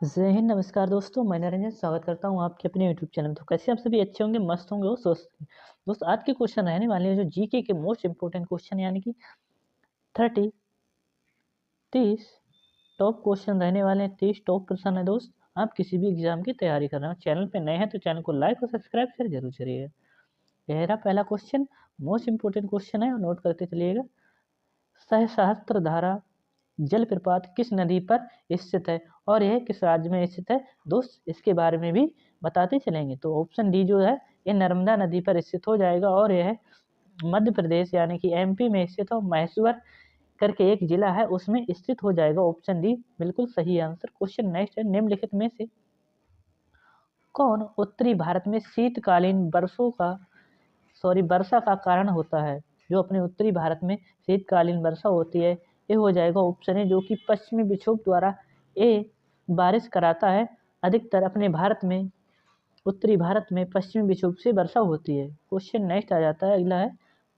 जय हिंद, नमस्कार दोस्तों। मैं निरंजन स्वागत करता हूँ आपके अपने यूट्यूब चैनल में। तो कैसे आप सभी अच्छे होंगे, मस्त होंगे और स्वस्थ होंगे। दोस्तों आज के क्वेश्चन रहने वाले हैं जो जीके के मोस्ट इंपोर्टेंट क्वेश्चन यानी कि 30 30 टॉप क्वेश्चन रहने वाले हैं। 30 टॉप प्रश्न है दोस्त। आप किसी भी एग्जाम की तैयारी कर रहे हो, चैनल पे नए हैं तो चैनल को लाइक और सब्सक्राइब शेयर जरूर करिएगा। यह रहा पहला क्वेश्चन, मोस्ट इंपोर्टेंट क्वेश्चन है और नोट करते चलिएगा। सहस्त्र धारा जलप्रपात किस नदी पर स्थित है और यह किस राज्य में स्थित है दोस्त, इसके बारे में भी बताते चलेंगे। तो ऑप्शन डी जो है ये नर्मदा नदी पर स्थित हो जाएगा और यह मध्य प्रदेश यानी कि एमपी में स्थित हो, महेश्वर करके एक जिला है उसमें स्थित हो जाएगा। ऑप्शन डी बिल्कुल सही आंसर। क्वेश्चन नेक्स्ट है, निम्नलिखित में से कौन उत्तरी भारत में शीतकालीन वर्षा का कारण होता है। जो अपने उत्तरी भारत में शीतकालीन वर्षा होती है ये हो जाएगा ऑप्शन है जो कि पश्चिमी विक्षोभ द्वारा ये बारिश कराता है। अधिकतर अपने भारत में उत्तरी भारत में पश्चिमी विक्षोभ से वर्षा होती है। क्वेश्चन नेक्स्ट आ जाता है, अगला है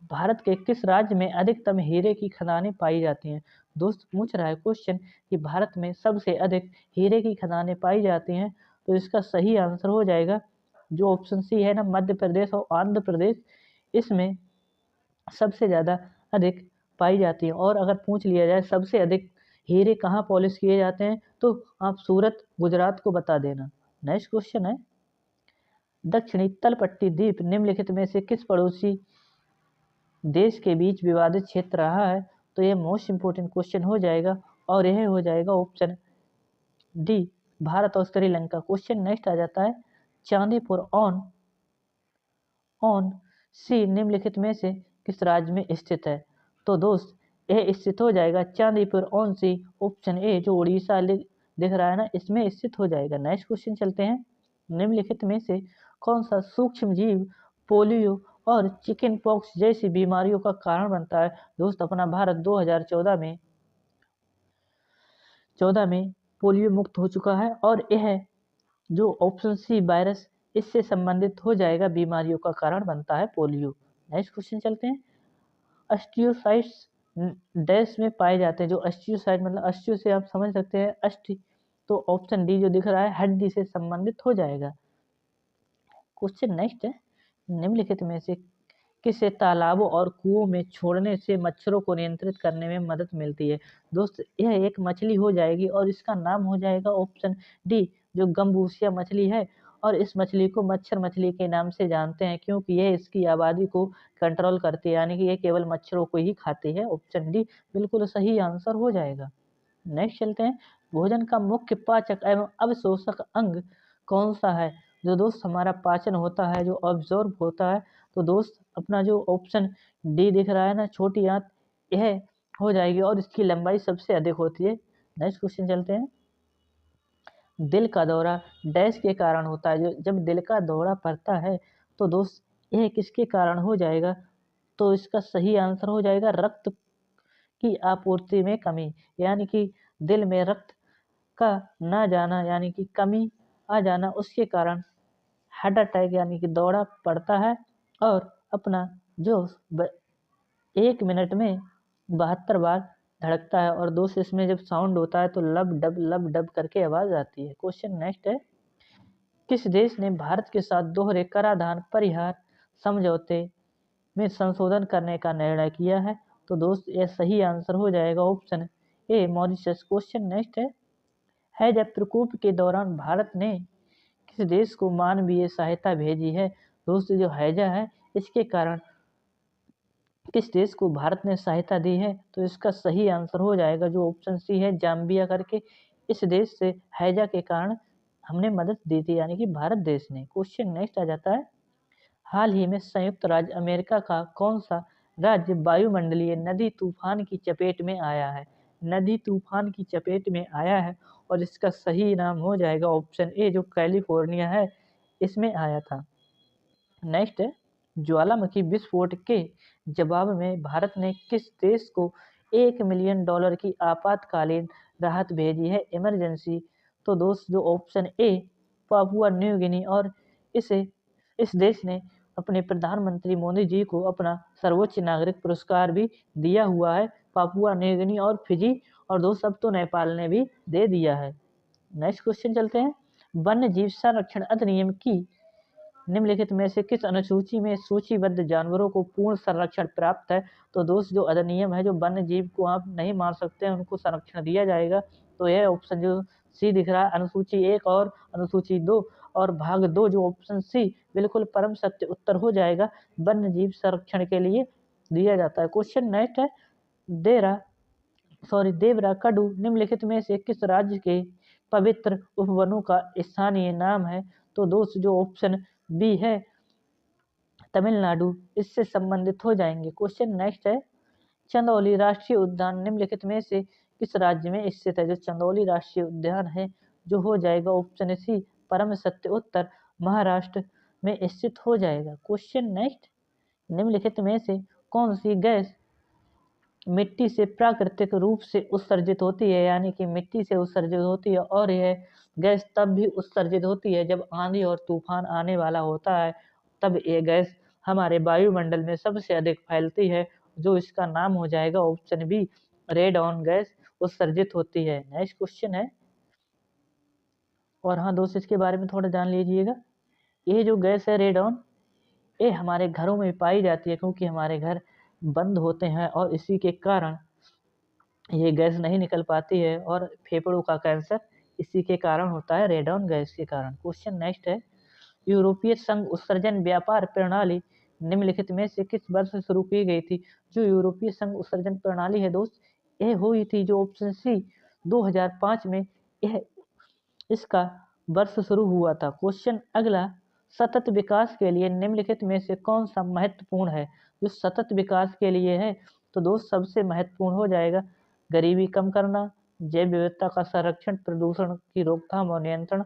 भारत के किस राज्य में अधिकतम हीरे की खदानें पाई जाती हैं। दोस्त पूछ रहा है क्वेश्चन कि भारत में सबसे अधिक हीरे की खदानें पाई जाती हैं, तो इसका सही आंसर हो जाएगा जो ऑप्शन सी है ना, मध्य प्रदेश और आंध्र प्रदेश इसमें सबसे ज़्यादा अधिक पाई जाती है। और अगर पूछ लिया जाए सबसे अधिक हीरे कहाँ पॉलिश किए जाते हैं तो आप सूरत गुजरात को बता देना। नेक्स्ट क्वेश्चन है, दक्षिणी तलपट्टी द्वीप निम्नलिखित में से किस पड़ोसी देश के बीच विवादित क्षेत्र रहा है। तो यह मोस्ट इंपोर्टेंट क्वेश्चन हो जाएगा और यह हो जाएगा ऑप्शन डी, भारत और श्रीलंका। क्वेश्चन नेक्स्ट आ जाता है, चांदीपुर ऑन ऑन सी निम्नलिखित में से किस राज्य में स्थित है। तो दोस्त यह स्थित हो जाएगा Chandipur on sea, option A जो उड़ीसा दिख रहा है ना, इसमें स्थित हो जाएगा। नेक्स्ट क्वेश्चन चलते हैं, निम्नलिखित में से कौन सा सूक्ष्म जीव पोलियो और चिकन पॉक्स जैसी बीमारियों का कारण बनता है। दोस्त अपना भारत 2014 में पोलियो मुक्त हो चुका है और यह जो ऑप्शन सी वायरस इससे संबंधित हो जाएगा, बीमारियों का कारण बनता है पोलियो। नेक्स्ट क्वेश्चन चलते हैं, अस्टियोसाइट्स डैश में पाए जाते हैं। जो अस्टियोसाइट मतलब अस्टियो से आप समझ सकते हैं अस्थि, तो ऑप्शन डी जो दिख रहा है हड्डी से संबंधित हो जाएगा। क्वेश्चन नेक्स्ट है, निम्नलिखित में से किसे तालाबों और कुओं में छोड़ने से मच्छरों को नियंत्रित करने में मदद मिलती है। दोस्त यह एक मछली हो जाएगी और इसका नाम हो जाएगा ऑप्शन डी जो गंबूसिया मछली है। और इस मछली को मच्छर मछली के नाम से जानते हैं क्योंकि यह इसकी आबादी को कंट्रोल करती है, यानी कि यह केवल मच्छरों को ही खाती है। ऑप्शन डी बिल्कुल सही आंसर हो जाएगा। नेक्स्ट चलते हैं, भोजन का मुख्य पाचक एवं अवशोषक अंग कौन सा है। जो दोस्त हमारा पाचन होता है, जो ऑब्जॉर्ब होता है, तो दोस्त अपना जो ऑप्शन डी दिख रहा है ना, छोटी आंत, यह हो जाएगी और इसकी लंबाई सबसे अधिक होती है। नेक्स्ट क्वेश्चन चलते हैं, दिल का दौरा डैश के कारण होता है। जो जब दिल का दौरा पड़ता है तो दोस्त यह किसके कारण हो जाएगा। तो इसका सही आंसर हो जाएगा रक्त की आपूर्ति में कमी, यानी कि दिल में रक्त का ना जाना यानी कि कमी आ जाना, उसके कारण हार्ट अटैक यानी कि दौरा पड़ता है। और अपना जो 1 मिनट में 72 बार धड़कता है और दोस्त इसमें जब साउंड होता है तो लब डब करके आवाज आती है। क्वेश्चन नेक्स्ट है, किस देश ने भारत के साथ दोहरे कराधान परिहार समझौते में संशोधन करने का निर्णय किया है। तो दोस्त यह सही आंसर हो जाएगा option A Mauritius. Question next है जब प्रकोप के दौरान भारत ने किस देश को मानवीय सहायता भेजी है। दोस्त जो हैजा है इसके कारण किस देश को भारत ने सहायता दी है, तो इसका सही आंसर हो जाएगा जो ऑप्शन सी है जाम्बिया करके। इस देश से हैजा के कारण हमने मदद दी थी, यानी कि भारत देश ने। क्वेश्चन नेक्स्ट आ जाता है, हाल ही में संयुक्त राज्य अमेरिका का कौन सा राज्य वायुमंडलीय नदी तूफान की चपेट में आया है। नदी तूफान की चपेट में आया है और इसका सही नाम हो जाएगा ऑप्शन ए जो कैलिफोर्निया है, इसमें आया था। नेक्स्ट है, ज्वालामुखी विस्फोट के जवाब में भारत ने किस देश को $1 मिलियन की आपातकालीन राहत भेजी है, इमरजेंसी। तो दोस्त जो option A Papua New Guinea, और इसे इस देश ने अपने प्रधानमंत्री मोदी जी को अपना सर्वोच्च नागरिक पुरस्कार भी दिया हुआ है, पापुआ न्यू गिनी और फिजी, और दोस्त अब तो नेपाल ने भी दे दिया है। नेक्स्ट क्वेश्चन चलते हैं। वन्य जीव संरक्षण अधिनियम की निम्नलिखित में से किस अनुसूची में सूचीबद्ध जानवरों को पूर्ण संरक्षण प्राप्त है? तो दोस्त जो अधिनियम है, जो वन्य जीव को आप नहीं मार सकते हैं उनको संरक्षण दिया जाएगा, तो यह ऑप्शन जो सी दिख रहा है, अनुसूची 1 और अनुसूची 2 और भाग 2 जो ऑप्शन सी बिल्कुल परम सत्य उत्तर हो जाएगा, वन्य जीव संरक्षण के लिए दिया जाता है। क्वेश्चन नेक्स्ट है, देवरा कडू निम्नलिखित में से किस राज्य के पवित्र उपवनों का स्थानीय नाम है? तो दोस्त जो ऑप्शन बी है तमिलनाडु, इससे संबंधित हो जाएंगे। क्वेश्चन नेक्स्ट है, चंदौली राष्ट्रीय उद्यान निम्नलिखित में से किस राज्य में स्थित है? जो चंदौली राष्ट्रीय उद्यान है जो हो जाएगा ऑप्शन सी परम सत्य उत्तर, महाराष्ट्र में स्थित हो जाएगा। क्वेश्चन नेक्स्ट, निम्नलिखित में से कौन सी गैस मिट्टी से प्राकृतिक रूप से उत्सर्जित होती है? यानी कि मिट्टी से उत्सर्जित होती है और यह गैस तब भी उत्सर्जित होती है जब आंधी और तूफान आने वाला होता है, तब यह गैस हमारे वायुमंडल में सबसे अधिक फैलती है, जो इसका नाम हो जाएगा ऑप्शन बी रेडॉन गैस उत्सर्जित होती है। नेक्स्ट क्वेश्चन है, और हाँ दोस्त इसके बारे में थोड़ा जान लीजिएगा। ये जो गैस है रेडॉन, ये हमारे घरों में पाई जाती है, क्योंकि हमारे घर बंद होते हैं और इसी के कारण ये गैस नहीं निकल पाती है, और फेफड़ों का कैंसर इसी के कारण होता है, रेडॉन गैस के कारण। क्वेश्चन नेक्स्ट है, यूरोपीय संघ उत्सर्जन व्यापार प्रणाली निम्नलिखित में से किस वर्ष शुरू की गई थी? जो यूरोपीय संघ उत्सर्जन प्रणाली है दोस्त, यह हुई थी जो ऑप्शन सी 2005 में यह इसका वर्ष शुरू हुआ था। क्वेश्चन अगला, सतत विकास के लिए निम्नलिखित में से कौन सा महत्वपूर्ण है? जो सतत विकास के लिए है, तो दोस्त सबसे महत्वपूर्ण हो जाएगा गरीबी कम करना, जैव विविधता का संरक्षण, प्रदूषण की रोकथाम और नियंत्रण।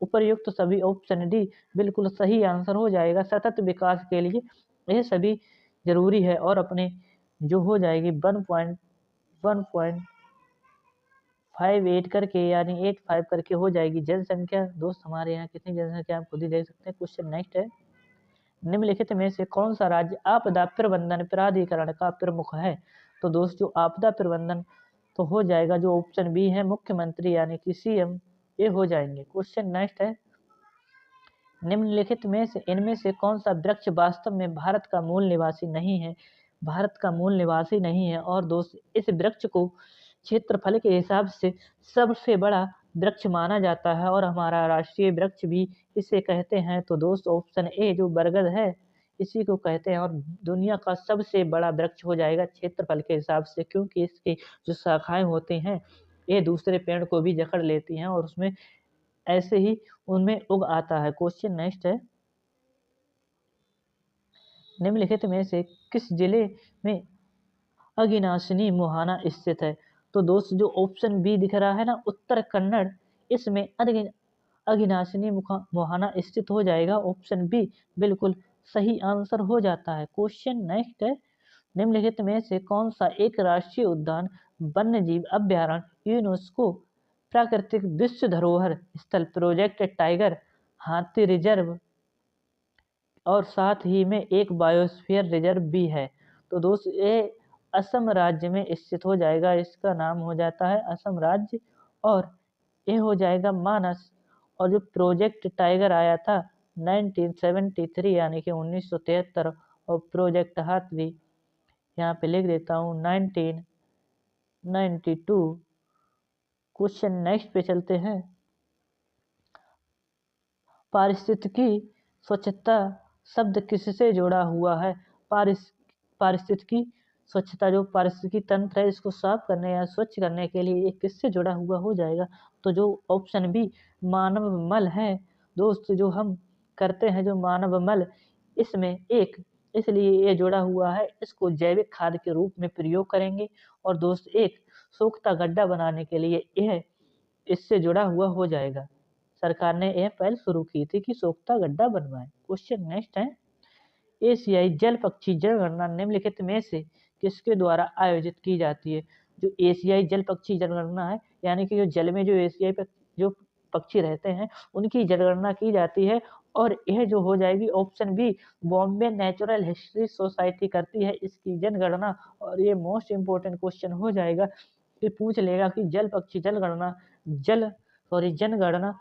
उपर्युक्त सभी ऑप्शन डी बिल्कुल सही आंसर हो जाएगा। सतत विकास के लिए यह सभी जरूरी है, और अपने जो हो जाएगी 1.58 करके यानी 85 करके हो जाएगी जनसंख्या। दोस्त हमारे यहाँ कितनी जनसंख्या आप खुद ही देख सकते हैं। क्वेश्चन नेक्स्ट है, निम्नलिखित में से कौन सा राज्य आपदा प्रबंधन प्राधिकरण का प्रमुख है? तो दोस्त जो आपदा प्रबंधन तो हो जाएगा जो ऑप्शन बी है मुख्यमंत्री यानी कि सीएम, ये हो जाएंगे। क्वेश्चन नेक्स्ट है, निम्नलिखित में से इनमें से कौन सा वृक्ष वास्तव में भारत का मूल निवासी नहीं है? भारत का मूल निवासी नहीं है, और दोस्त इस वृक्ष को क्षेत्रफल के हिसाब से सबसे बड़ा वृक्ष माना जाता है, और हमारा राष्ट्रीय वृक्ष भी इसे कहते हैं। तो दोस्त ऑप्शन ए जो बरगद है इसी को कहते हैं, और दुनिया का सबसे बड़ा वृक्ष हो जाएगा क्षेत्रफल के हिसाब से, क्योंकि इसकी जो शाखाएं होती हैं ये दूसरे पेड़ को भी जकड़ लेती हैं, और उसमें ऐसे ही उनमें उग आता है। क्वेश्चन नेक्स्ट है, निम्नलिखित में से किस जिले में अगिनाशिनी मुहाना स्थित है? तो दोस्त जो ऑप्शन बी दिख रहा है ना उत्तर कन्नड़, इसमें अगिनाशिनी मुहाना स्थित हो जाएगा। ऑप्शन बी बिल्कुल सही आंसर हो जाता है। क्वेश्चन नेक्स्ट है, निम्नलिखित में से कौन सा एक राष्ट्रीय उद्यान वन्य जीव अभ्यारण्य यूनेस्को प्राकृतिक विश्व धरोहर स्थल प्रोजेक्ट टाइगर हाथी रिजर्व और साथ ही में एक बायोस्फीयर रिजर्व भी है? तो दोस्त ये असम राज्य में स्थित हो जाएगा, इसका नाम हो जाता है असम राज्य, और ये हो जाएगा मानस। और जो प्रोजेक्ट टाइगर आया था 1973 यानी कि 1973, और प्रोजेक्ट हाथी यहाँ पे लिख देता हूँ 1992। क्वेश्चन नेक्स्ट पे चलते हैं, पारिस्थितिकी स्वच्छता शब्द किससे जुड़ा हुआ है? पारिस्थितिकी स्वच्छता जो पारिस्थितिकी तंत्र है इसको साफ करने या स्वच्छ करने के लिए ये किससे जुड़ा हुआ हो जाएगा? तो जो ऑप्शन बी मानव मल है दोस्त, जो हम करते हैं जो मानव मल, इसमें एक इसलिए ये जुड़ा हुआ है, इसको जैविक खाद के रूप में प्रयोग करेंगे, और दोस्त एक सोख्ता गड्ढा बनाने के लिए यह इससे जुड़ा हुआ हो जाएगा। सरकार ने यह पहल शुरू की थी कि सोख्ता गड्ढा बनवाएं। क्वेश्चन नेक्स्ट है, एशियाई जल पक्षी जनगणना निम्नलिखित में से किसके द्वारा आयोजित की जाती है? जो एशियाई जल पक्षी जनगणना है, यानी कि जो जल में जो एशियाई जो पक्षी रहते हैं उनकी जनगणना की जाती है, और यह जो हो जाएगी option B Bombay natural history society करती है इसकी जनगणना। और ये मोस्ट इंपोर्टेंट क्वेश्चन हो जाएगा कि पूछ लेगा कि जल पक्षी जनगणना जल सॉरी जनगणना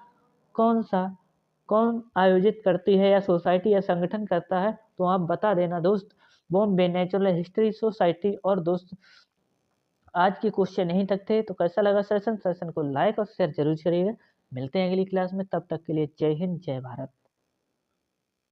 कौन आयोजित करती है या सोसाइटी या संगठन करता है, तो आप बता देना दोस्त। Bombay natural history society. और दोस्त आज के क्वेश्चन यहीं तक थे। तो कैसा लगा सेशन को लाइक और शेयर जरूर करिएगा। मिलते हैं अगली क्लास में, तब तक के लिए जय हिंद जय भारत।